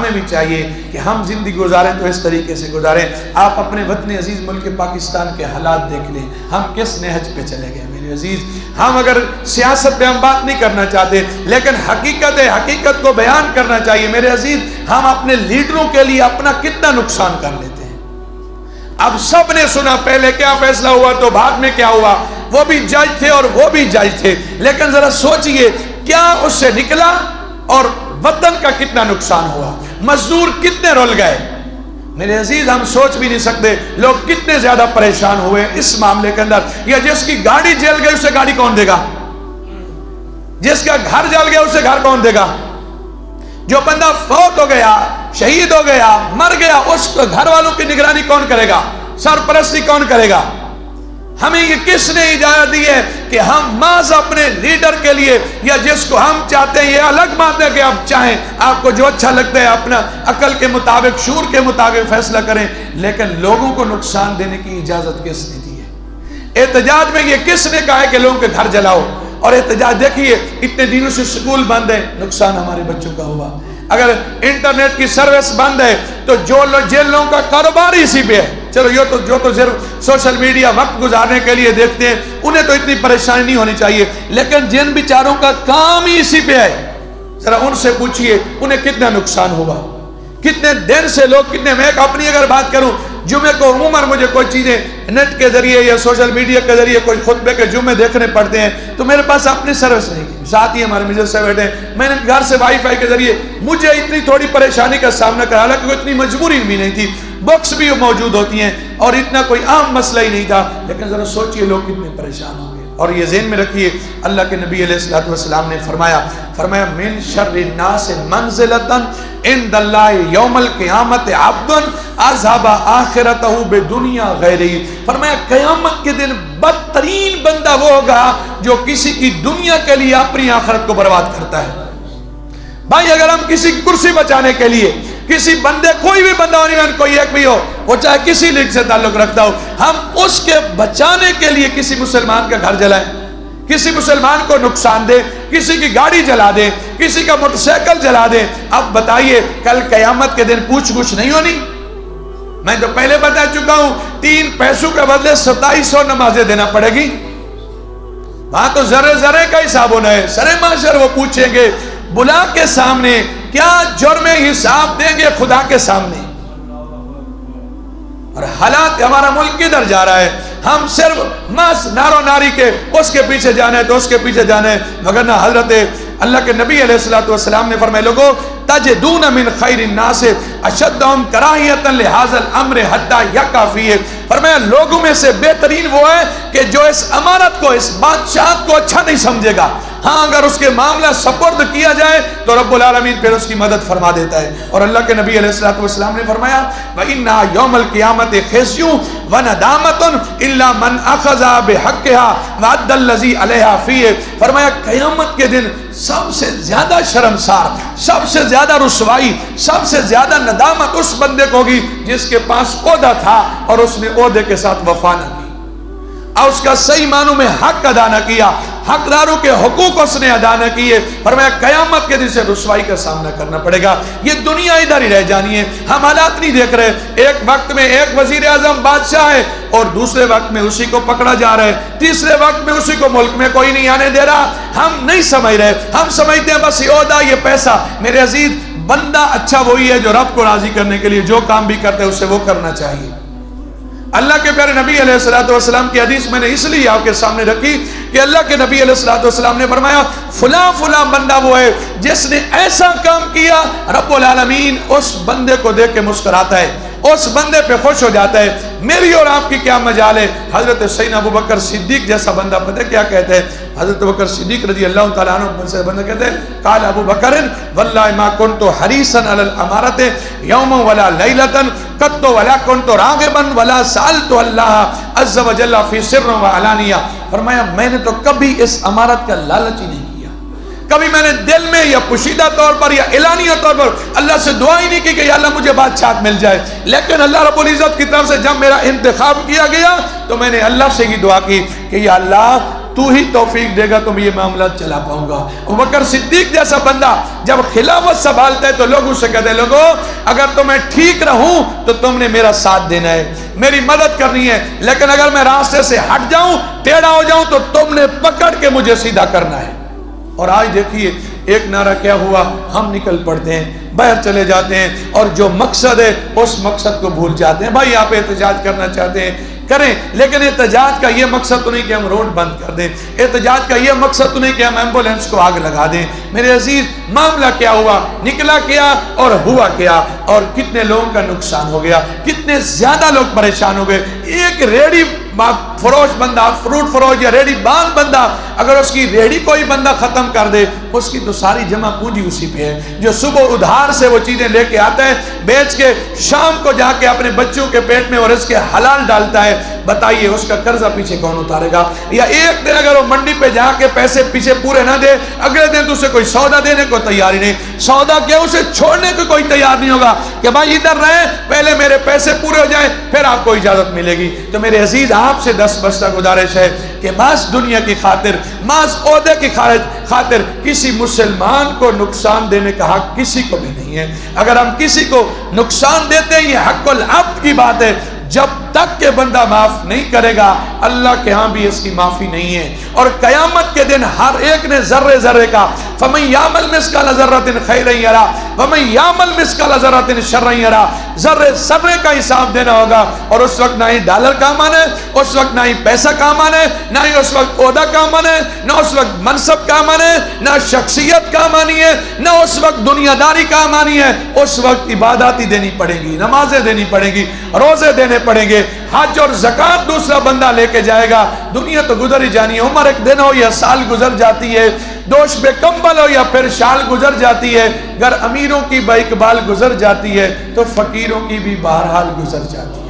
ہمیں بھی چاہیے کہ ہم زندگی گزاریں تو اس طریقے سے گزاریں۔ آپ اپنے وطن عزیز ملک پاکستان کے حالات دیکھ لیں، ہم کس نہج پہ چلے گئے میرے عزیز۔ ہم اگر سیاست پہ ہم بات نہیں کرنا چاہتے لیکن حقیقت کو بیان کرنا چاہیے میرے عزیز۔ ہم اپنے لیڈروں کے لیے اپنا کتنا نقصان کر لیتے ہیں۔ اب سب نے سنا پہلے کیا فیصلہ ہوا تو بعد میں کیا ہوا، وہ بھی جج تھے اور وہ بھی جج تھے، لیکن ذرا سوچئے کیا اس سے نکلا اور وطن کا کتنا نقصان ہوا، مزدور کتنے رول گئے میرے عزیز۔ ہم سوچ بھی نہیں سکتے لوگ کتنے زیادہ پریشان ہوئے اس معاملے کے اندر۔ یا جس کی گاڑی جل گئی اسے گاڑی کون دے گا، جس کا گھر جل گیا اسے گھر کون دے گا، جو بندہ فوت ہو گیا، شہید ہو گیا، مر گیا، اس گھر والوں کی نگرانی کون کرے گا، سرپرستی کون کرے گا۔ ہمیں یہ کس نے اجازت دی ہے کہ ہم محض اپنے لیڈر کے لیے یا جس کو ہم چاہتے ہیں، یہ الگ بات ہے کہ آپ چاہیں، آپ کو جو اچھا لگتا ہے اپنا عقل کے مطابق، شعور کے مطابق فیصلہ کریں، لیکن لوگوں کو نقصان دینے کی اجازت کس نے دی ہے؟ احتجاج میں یہ کس نے کہا ہے کہ لوگوں کے گھر جلاؤ؟ اور احتجاج دیکھیے اتنے دنوں سے سکول بند ہے، نقصان ہمارے بچوں کا ہوا۔ اگر انٹرنیٹ کی سروس بند ہے تو جن لوگوں کا کاروبار اسی پہ ہے، چلو جو تو صرف سوشل میڈیا وقت گزارنے کے لیے دیکھتے ہیں انہیں تو اتنی پریشانی نہیں ہونی چاہیے، لیکن جن بیچاروں کا کام ہی اسی پہ ہے ذرا ان سے پوچھئے انہیں کتنا نقصان ہوا، کتنے دن سے لوگ کتنے۔ میں اپنی اگر بات کروں، جمعے کو عموماً مجھے کوئی چیزیں نیٹ کے ذریعے یا سوشل میڈیا کے ذریعے کوئی خطبے کے جمعے دیکھنے پڑتے ہیں تو میرے پاس اپنی سروس نہیں کی، ساتھ ہی ہمارے مجلس سے بیٹھے ہیں، میں نے گھر سے وائی فائی کے ذریعے مجھے اتنی تھوڑی پریشانی کا سامنا کرا، حالانکہ کوئی اتنی مجبوری بھی نہیں تھی، بکس بھی موجود ہوتی ہیں اور اتنا کوئی عام مسئلہ ہی نہیں تھا، لیکن ذرا سوچئے لوگ کتنے پریشان ہوں گے۔ اور یہ ذہن میں رکھیے اللہ کے نبی علیہ الصلوۃ والسلام نے فرمایا من شر الناس منزلۃ عند اللہ یوم القیامت عبد اذهب آخرته بدنیا غیرہ۔ فرمایا قیامت کے دن بدترین بندہ وہ ہوگا جو کسی کی دنیا کے لیے اپنی آخرت کو برباد کرتا ہے۔ بھائی اگر ہم کسی کی کرسی بچانے کے لیے کسی بندے، کوئی بھی بندہ ہو، نہیں کوئی ایک بھی ہو، وہ چاہے کسی لیگ سے تعلق رکھتا ہو، ہم اس کے بچانے کے لیے کسی مسلمان کا گھر جلائیں، کسی مسلمان کو نقصان دے، کسی کی گاڑی جلا دے، کسی کا موٹر سائیکل جلا دے، اب بتائیے کل قیامت کے دن پوچھ گچھ نہیں ہونی؟ میں تو پہلے بتا چکا ہوں 3 پیسوں کے بدلے 2700 نمازیں دینا پڑے گی، وہاں تو ذرے ذرے کا حساب ہونا ہے، سرے معاشر وہ پوچھیں گے بلا کے سامنے، کیا جرم حساب دیں گے خدا کے سامنے۔ اور حالات ہمارا ملک کدھر جا رہا ہے، ہم صرف مس نارو ناری کے اس کے پیچھے جانا ہے تو اس کے پیچھے جانا ہے، مگر نہ حضرت اللہ کے نبی علیہ الصلوۃ والسلام نے فرمایا لوگو تجدون من خیر الناس اشدهم کراہیۃ لہذا الامر حتی یقع فیہ۔ فرمایا لوگوں میں سے بہترین وہ ہے کہ جو اس امانت کو، اس بادشاہت کو اچھا نہیں سمجھے گا، ہاں اگر اس کے معاملہ سپرد کیا جائے تو رب العالمین پھر اس کی مدد فرما دیتا ہے۔ اور اللہ کے نبی علیہ الصلوۃ والسلام نے فرمایا وَإِنَّا يَوْمَ الْقِيَامَةِ خِزْيٌ وَنَدَامَةٌ إِلَّا مَنْ أَخَذَ بِحَقِّهَا وَأَدَّى الَّذِي عَلَيْهَا فِيهِ۔ فرمایا قیامت کے دن سب سے زیادہ شرمسار، سب سے زیادہ رسوائی، سب سے زیادہ ندامت اس بندے کو ہوگی جس کے پاس عہدہ تھا اور اس نے عہدے کے ساتھ وفا نہ کی اور اس کا صحیح معنوں میں حق ادا نہ کیا، حقداروں کے حقوق اس نے ادا نہ کیے۔ فرمایا قیامت کے دن سے رسوائی کا سامنا کرنا پڑے گا۔ یہ دنیا ادھر ہی رہ جانی ہے، ہم حالات نہیں دیکھ رہے، ایک وقت میں ایک وزیر اعظم بادشاہ ہے اور دوسرے وقت میں اسی کو پکڑا جا رہا ہے، تیسرے وقت میں اسی کو ملک میں کوئی نہیں آنے دے رہا۔ ہم نہیں سمجھ رہے، ہم سمجھتے ہیں بس یہ عہدہ، یہ پیسہ۔ میرے عزیز بندہ اچھا وہی ہے جو رب کو راضی کرنے کے لیے جو کام بھی کرتے ہیں اسے وہ کرنا چاہیے۔ اللہ کے پیارے نبی علیہ الصلوۃ والسلام کی حدیث میں نے اس لیے آپ کے سامنے رکھی کہ اللہ کے نبی علیہ الصلوۃ والسلام نے فرمایا فلاں فلاں بندہ وہ ہے جس نے ایسا کام کیا، رب العالمین اس بندے کو دیکھ کے مسکراتا ہے، اس بندے پہ خوش ہو جاتا ہے۔ میری اور آپ کی کیا مجال ہے؟ حضرت سیدنا ابو بکر صدیق جیسا بندہ پتہ کیا کہتے ہیں؟ حضرت ابو بکر صدیق رضی اللہ تعالیٰ عنہ سے بندہ کہتے ہیں قال ابو بکر واللہ ما كنت حریصا علی الامارۃ یوما ولا لیلۃ قط ولا كنت راغبا ولا سألت اللہ عز وجل فی سر و علانیہ۔ فرمایا میں نے تو کبھی اس امارت کا لالچ ہی نہیں کیا، کبھی میں نے دل میں یا پوشیدہ طور پر یا اعلانیہ طور پر اللہ سے دعا ہی نہیں کی کہ یا اللہ مجھے بادشاہت مل جائے، لیکن اللہ رب العزت کی طرف سے جب میرا انتخاب کیا گیا تو میں نے اللہ سے ہی دعا کی کہ یا اللہ تو ہی توفیق دے گا تو میں یہ معاملات چلا پاؤں گا۔ ابوبکر صدیق جیسا بندہ جب خلافت سنبھالتا ہے تو لوگ اسے کہتے ہیں لوگوں اگر تو میں ٹھیک رہوں تو تم نے میرا ساتھ دینا ہے، میری مدد کرنی ہے، لیکن اگر میں راستے سے ہٹ جاؤں، ٹیڑھا ہو جاؤں تو تم نے پکڑ کے مجھے سیدھا کرنا ہے۔ اور آج دیکھیے ایک نعرہ کیا ہوا، ہم نکل پڑتے ہیں، باہر چلے جاتے ہیں اور جو مقصد ہے اس مقصد کو بھول جاتے ہیں۔ بھائی آپ احتجاج کرنا چاہتے ہیں کریں، لیکن احتجاج کا یہ مقصد تو نہیں کہ ہم روڈ بند کر دیں، احتجاج کا یہ مقصد تو نہیں کہ ہم ایمبولینس کو آگ لگا دیں۔ میرے عزیز معاملہ کیا ہوا، نکلا کیا اور ہوا کیا، اور کتنے لوگوں کا نقصان ہو گیا، کتنے زیادہ لوگ پریشان ہو گئے۔ ایک ریڑھی فروش بندہ، فروٹ فروش یا ریڑھی باندھ بندہ، اگر اس کی ریڑھی کوئی بندہ ختم کر دے اس کی تو ساری جمع پونجی اسی پہ ہے۔ جو صبح ادھار سے وہ چیزیں لے کے آتا ہے، بیچ کے شام کو جا کے اپنے بچوں کے پیٹ میں اور اس کے حلال ڈالتا ہے، بتائیے اس کا قرضہ پیچھے کون اتارے گا؟ یا ایک دن اگر وہ منڈی پہ جا کے پیسے پیچھے پورے نہ دے، اگلے دن تو اسے کوئی سودا دینے کو تیار ہی نہیں، سودا کیا اسے چھوڑنے کو کوئی تیار نہیں ہوگا کہ بھائی ادھر رہیں، پہلے میرے پیسے پورے ہو جائیں پھر آپ کو اجازت ملے گی۔ تو میرے عزیز آپ سے دس بستہ گزارش ہے کہ محض دنیا کی خاطر، محض عہدے کی خاطر کسی مسلمان کو نقصان دینے کا حق کسی کو بھی نہیں ہے۔ اگر ہم کسی کو نقصان دیتے ہیں یہ حق العبد کی بات ہے، جب تک کہ بندہ معاف نہیں کرے گا اللہ کے ہاں بھی اس کی معافی نہیں ہے۔ اور قیامت کے دن ہر ایک نے ذرے ذرے کا فَمَن يَعْمَلْ مِثْقَالَ ذَرَّةٍ خَيْرًا يَرَهُ وَمَن يَعْمَلْ مِثْقَالَ ذَرَّةٍ شَرًّا يَرَهُ، ذرے ذرے کا حساب دینا ہوگا۔ اور اس وقت نہ ہی ڈالر کام آنے، اس وقت نہ ہی پیسہ کام آنے، نہ ہی اس وقت عہدہ کام آنے، نہ اس وقت منصب کام آنے، نہ شخصیت کام آنی ہے، نہ اس وقت دنیا داری کام آنی ہے۔ اس وقت عبادات ہی دینی پڑے گی، نمازیں دینی پڑے گی، روزے دینے پڑیں گے، حج اور زکوٰۃ دوسرا بندہ لے کے جائے گا۔ دنیا تو گزر ہی جانی ہے، عمر ایک دن ہو یا سال گزر جاتی ہے، دوش بے کمبل ہو یا پھر شال گزر جاتی ہے۔ گر امیروں کی با اقبال گزر جاتی ہے تو فقیروں کی بھی بہرحال گزر جاتی ہے۔